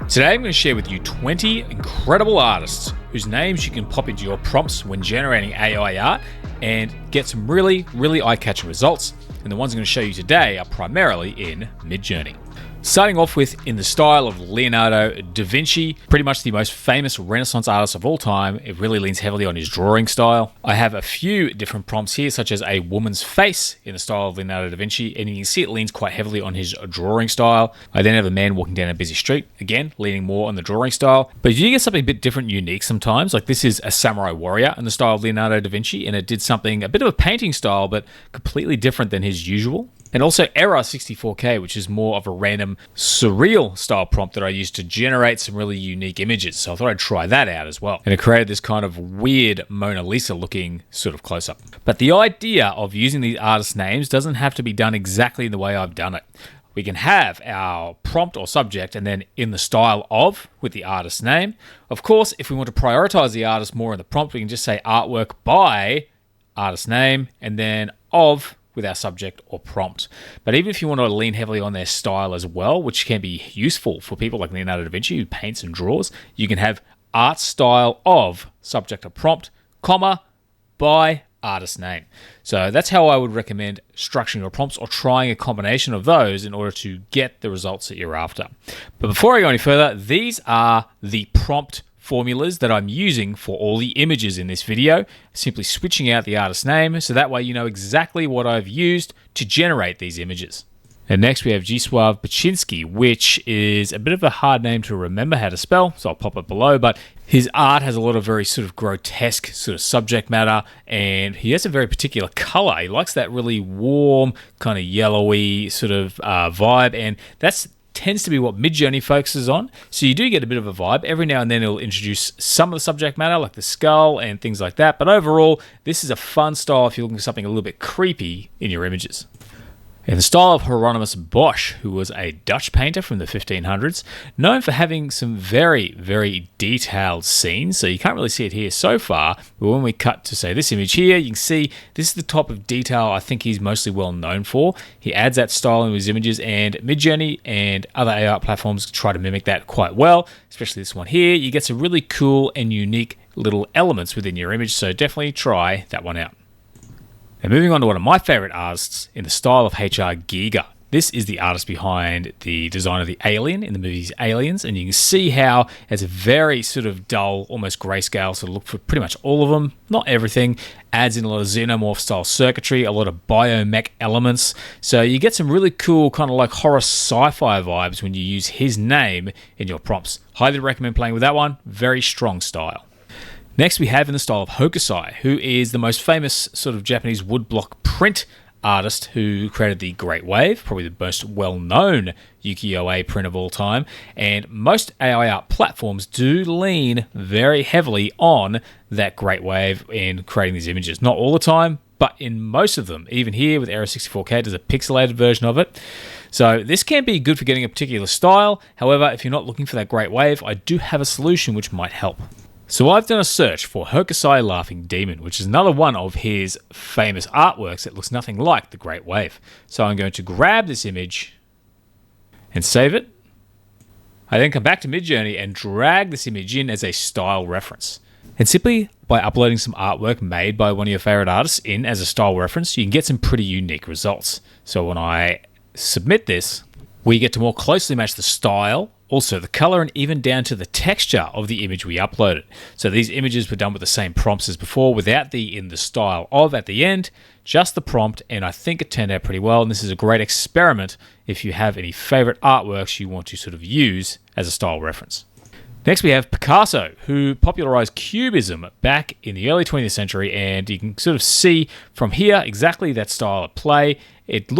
Today I'm going to share with you 20 incredible artists whose names you can pop into your prompts when generating AI art and get some really eye-catching results. And the ones I'm going to show you today are primarily in Midjourney. Starting off with in the style of Leonardo Da Vinci, pretty much the most famous Renaissance artist of all time. It really leans heavily on his drawing style. I have a few different prompts here, such as a woman's face in the style of Leonardo Da Vinci, and you can see it leans quite heavily on his drawing style. I then have a man walking down a busy street, again, leaning more on the drawing style. But you get something a bit different and unique sometimes, like this is a samurai warrior in the style of Leonardo Da Vinci, and it did something, a bit of a painting style, but completely different than his usual. And also Error 64K, which is more of a random surreal style prompt that I used to generate some really unique images. So I thought I'd try that out as well. And it created this kind of weird Mona Lisa looking sort of close-up. But the idea of using these artists' names doesn't have to be done exactly the way I've done it. We can have our prompt or subject and then in the style of with the artist's name. Of course, if we want to prioritize the artist more in the prompt, we can just say artwork by artist name and then of with our subject or prompt. But even if you want to lean heavily on their style as well, which can be useful for people like Leonardo da Vinci who paints and draws, you can have art style of subject or prompt, comma, by artist name. So that's how I would recommend structuring your prompts or trying a combination of those in order to get the results that you're after. But before I go any further, these are the prompt formulas that I'm using for all the images in this video, simply switching out the artist's name so that way you know exactly what I've used to generate these images. And next we have Zdzislaw Beksinski, which is a bit of a hard name to remember how to spell, so I'll pop it below, but his art has a lot of very sort of grotesque sort of subject matter, and he has a very particular color. He likes that really warm, kind of yellowy sort of vibe, and that's tends to be what Midjourney focuses on. So you do get a bit of a vibe. Every now and then it'll introduce some of the subject matter, like the skull and things like that. But overall, this is a fun style if you're looking for something a little bit creepy in your images. In the style of Hieronymous Bosch, who was a Dutch painter from the 1500s, known for having some very detailed scenes. So you can't really see it here so far, but when we cut to, say, this image here, you can see this is the type of detail I think he's mostly well known for. He adds that style into his images, and Midjourney and other AI platforms try to mimic that quite well, especially this one here. You get some really cool and unique little elements within your image, so definitely try that one out. And moving on to one of my favorite artists in the style of H.R. Giger. This is the artist behind the design of the alien in the movies Aliens, and you can see how it's a very sort of dull, almost grayscale sort of look for pretty much all of them, not everything. Adds in a lot of xenomorph style circuitry, a lot of biomech elements. So you get some really cool kind of like horror sci-fi vibes when you use his name in your prompts. Highly recommend playing with that one. Very strong style. Next, we have in the style of Hokusai, who is the most famous sort of Japanese woodblock print artist who created the Great Wave, probably the most well-known ukiyo-e print of all time. And most AI art platforms do lean very heavily on that Great Wave in creating these images. Not all the time, but in most of them. Even here with Error 64K, there's a pixelated version of it. So this can be good for getting a particular style. However, if you're not looking for that Great Wave, I do have a solution which might help. So I've done a search for Hokusai Laughing Demon, which is another one of his famous artworks that looks nothing like the Great Wave. So I'm going to grab this image and save it. I then come back to Midjourney and drag this image in as a style reference. And simply by uploading some artwork made by one of your favorite artists in as a style reference, you can get some pretty unique results. So when I submit this, we get to more closely match the style, also the color, and even down to the texture of the image we uploaded. So these images were done with the same prompts as before, without the in the style of at the end, just the prompt, and I think it turned out pretty well. And this is a great experiment if you have any favorite artworks you want to sort of use as a style reference. Next, we have Picasso, who popularized Cubism back in the early 20th century, and you can sort of see from here exactly that style at play. That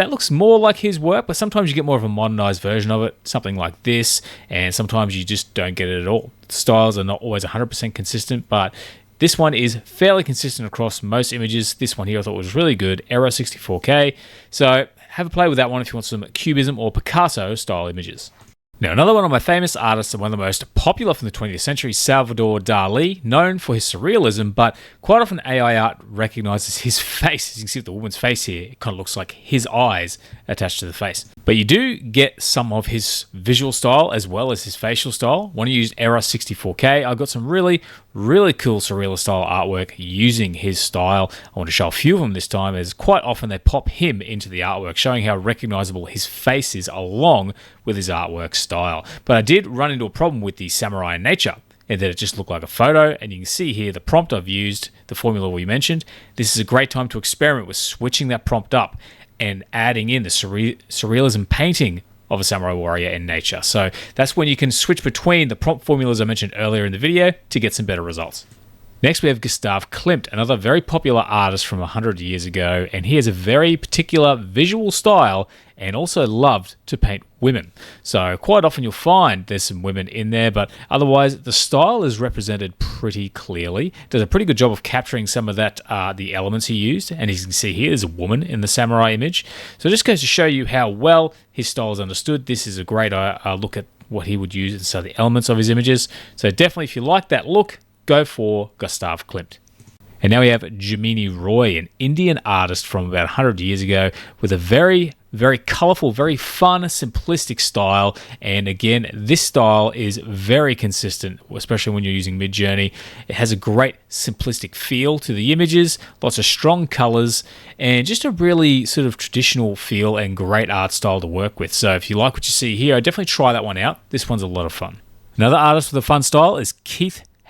looks more like his work, but sometimes you get more of a modernized version of it, something like this, and sometimes you just don't get it at all. The styles are not always 100% consistent, but this one is fairly consistent across most images. This one here I thought was really good, Error 64K. So have a play with that one if you want some Cubism or Picasso style images. Now, another one of my famous artists and one of the most popular from the 20th century, Salvador Dali, known for his surrealism, but quite often AI art recognizes his face. As you can see with the woman's face here, it kind of looks like his eyes attached to the face. But you do get some of his visual style as well as his facial style. When you use Era 64K, I got some really cool surrealist style artwork using his style. I want to show a few of them this time, as quite often they pop him into the artwork, showing how recognizable his face is along with his artwork style. But I did run into a problem with the samurai in nature, and that it just looked like a photo. And you can see here the prompt I've used, the formula we mentioned. This is a great time to experiment with switching that prompt up and adding in the surrealism painting of a samurai warrior in nature. So that's when you can switch between the prompt formulas I mentioned earlier in the video to get some better results. Next, we have Gustav Klimt, another very popular artist from 100 years ago, and he has a very particular visual style and also loved to paint women. So quite often you'll find there's some women in there, but otherwise the style is represented pretty clearly. Does a pretty good job of capturing some of that, the elements he used, and as you can see here, there's a woman in the samurai image. So it just goes to show you how well his style is understood. This is a great look at what he would use, and so the elements of his images. So definitely, if you like that look, go for Gustav Klimt. And now we have Jamini Roy, an Indian artist from about 100 years ago with a very colorful, very fun, simplistic style. And again, this style is very consistent, especially when you're using Midjourney. It has a great simplistic feel to the images, lots of strong colors, and just a really sort of traditional feel and great art style to work with. So if you like what you see here, I'd definitely try that one out. This one's a lot of fun. Another artist with a fun style is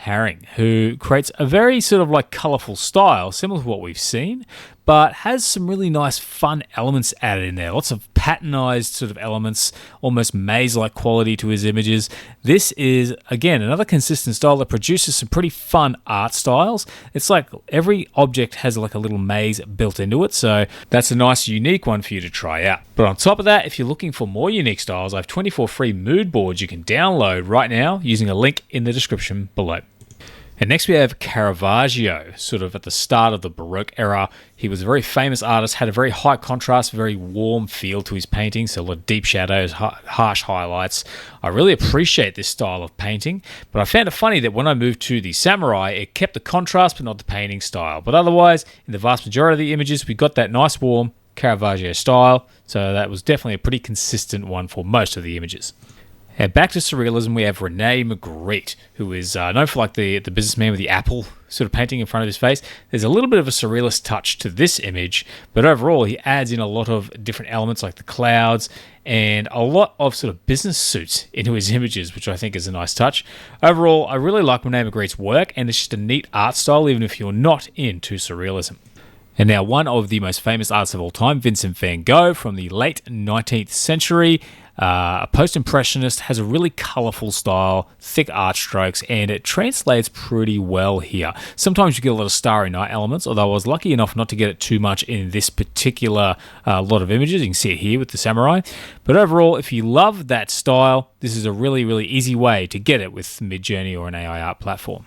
Haring, who creates a very sort of like colorful style, similar to what we've seen, but has some really nice fun elements added in there. Lots of patternized sort of elements, almost maze-like quality to his images. This is, again, another consistent style that produces some pretty fun art styles. It's like every object has like a little maze built into it, so that's a nice, unique one for you to try out. But on top of that, if you're looking for more unique styles, I have 24 free mood boards you can download right now using a link in the description below. And next we have Caravaggio, sort of at the start of the Baroque era. He was a very famous artist, had a very high contrast, very warm feel to his paintings, so a lot of deep shadows, harsh highlights. I really appreciate this style of painting, but I found it funny that when I moved to the samurai, it kept the contrast but not the painting style. But otherwise, in the vast majority of the images, we got that nice warm Caravaggio style, so that was definitely a pretty consistent one for most of the images. And back to surrealism, we have Rene Magritte, who is known for like the businessman with the apple sort of painting in front of his face. There's a little bit of a surrealist touch to this image, but overall he adds in a lot of different elements like the clouds and a lot of sort of business suits into his images, which I think is a nice touch. Overall, I really like Rene Magritte's work, and it's just a neat art style even if you're not into surrealism. And now one of the most famous artists of all time, Vincent Van Gogh from the late 19th century, a post-impressionist, has a really colorful style, thick art strokes, and it translates pretty well here. Sometimes you get a lot of starry night elements, although I was lucky enough not to get it too much in this particular lot of images. You can see it here with the samurai. But overall, if you love that style, this is a really easy way to get it with Midjourney or an AI art platform.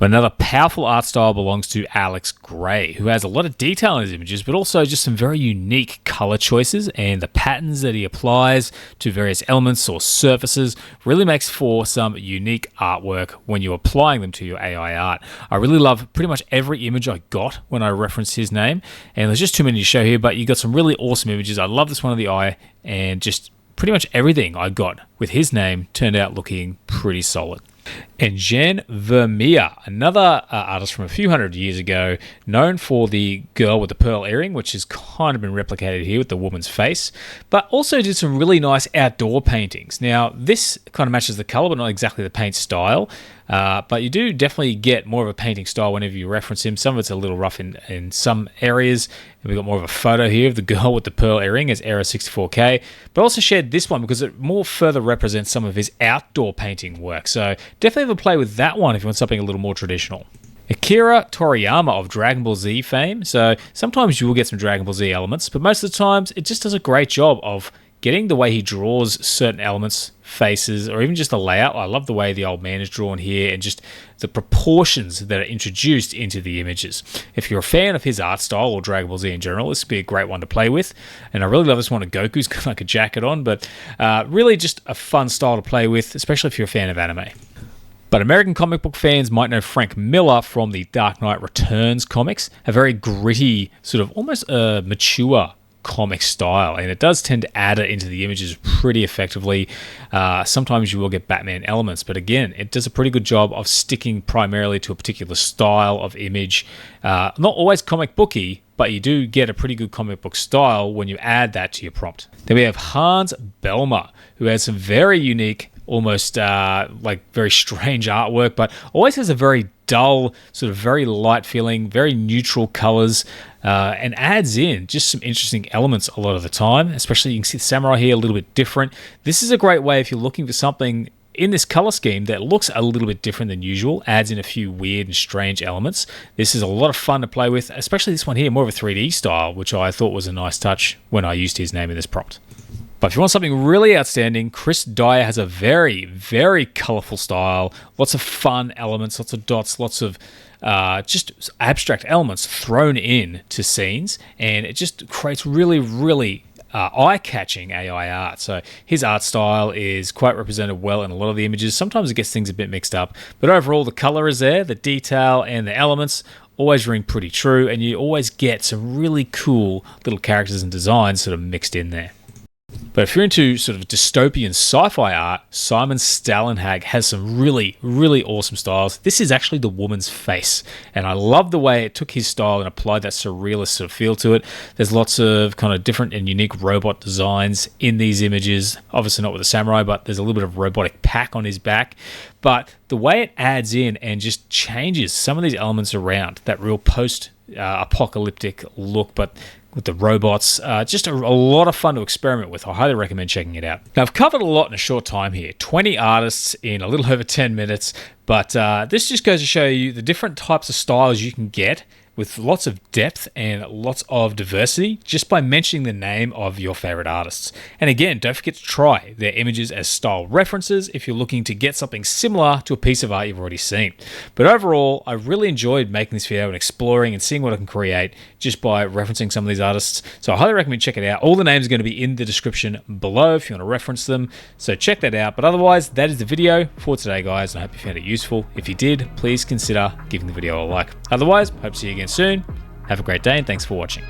But another powerful art style belongs to Alex Grey, who has a lot of detail in his images, but also just some very unique color choices, and the patterns that he applies to various elements or surfaces really makes for some unique artwork when you're applying them to your AI art. I really love pretty much every image I got when I referenced his name, and there's just too many to show here, but you got some really awesome images. I love this one of the eye, and just pretty much everything I got with his name turned out looking pretty solid. And Jean Vermeer, another artist from a few hundred years ago, known for the girl with the pearl earring, which has kind of been replicated here with the woman's face, but also did some really nice outdoor paintings. Now, this kind of matches the color, but not exactly the paint style. But you do definitely get more of a painting style whenever you reference him. Some of it's a little rough in some areas. And we've got more of a photo here of the girl with the pearl earring as Era 64K. But I also shared this one because it more further represents some of his outdoor painting work. So definitely have a play with that one if you want something a little more traditional. Akira Toriyama of Dragon Ball Z fame. So sometimes you will get some Dragon Ball Z elements, but most of the times it just does a great job of getting the way he draws certain elements, faces, or even just the layout. I love the way the old man is drawn here and just the proportions that are introduced into the images. If you're a fan of his art style or Dragon Ball Z in general, this would be a great one to play with. And I really love this one of Goku's got like a jacket on, but really just a fun style to play with, especially if you're a fan of anime. But American comic book fans might know Frank Miller from the Dark Knight Returns comics, a very gritty, sort of almost mature comic style, and it does tend to add it into the images pretty effectively. Sometimes you will get Batman elements, but again, it does a pretty good job of sticking primarily to a particular style of image. Not always comic booky, but you do get a pretty good comic book style when you add that to your prompt. Then we have Hans Bellmer, who has some very unique, almost like very strange artwork, but always has a very dull, sort of very light feeling, very neutral colors, and adds in just some interesting elements a lot of the time. Especially you can see the samurai here a little bit different. This is a great way if you're looking for something in this color scheme that looks a little bit different than usual, adds in a few weird and strange elements. This is a lot of fun to play with, especially this one here, more of a 3D style, which I thought was a nice touch when I used his name in this prompt. But if you want something really outstanding, Chris Dyer has a very, very colorful style. Lots of fun elements, lots of dots, lots of just abstract elements thrown in to scenes. And it just creates really, really eye-catching AI art. So his art style is quite represented well in a lot of the images. Sometimes it gets things a bit mixed up. But overall, the color is there, the detail and the elements always ring pretty true. And you always get some really cool little characters and designs sort of mixed in there. But if you're into sort of dystopian sci-fi art, Simon Stalenhag has some really, really awesome styles. This is actually the woman's face, and I love the way it took his style and applied that surrealist sort of feel to it. There's lots of kind of different and unique robot designs in these images. Obviously not with a samurai, but there's a little bit of robotic pack on his back. But the way it adds in and just changes some of these elements around, that real post-apocalyptic look, but with the robots, just a lot of fun to experiment with. I highly recommend checking it out. Now, I've covered a lot in a short time here, 20 artists in a little over 10 minutes, but this just goes to show you the different types of styles you can get with lots of depth and lots of diversity just by mentioning the name of your favorite artists. And again, don't forget to try their images as style references if you're looking to get something similar to a piece of art you've already seen. But overall, I really enjoyed making this video and exploring and seeing what I can create just by referencing some of these artists. So I highly recommend checking it out. All the names are going to be in the description below if you want to reference them. So check that out. But otherwise, that is the video for today, guys. I hope you found it useful. If you did, please consider giving the video a like. Otherwise, hope to see you again soon. Have a great day and thanks for watching.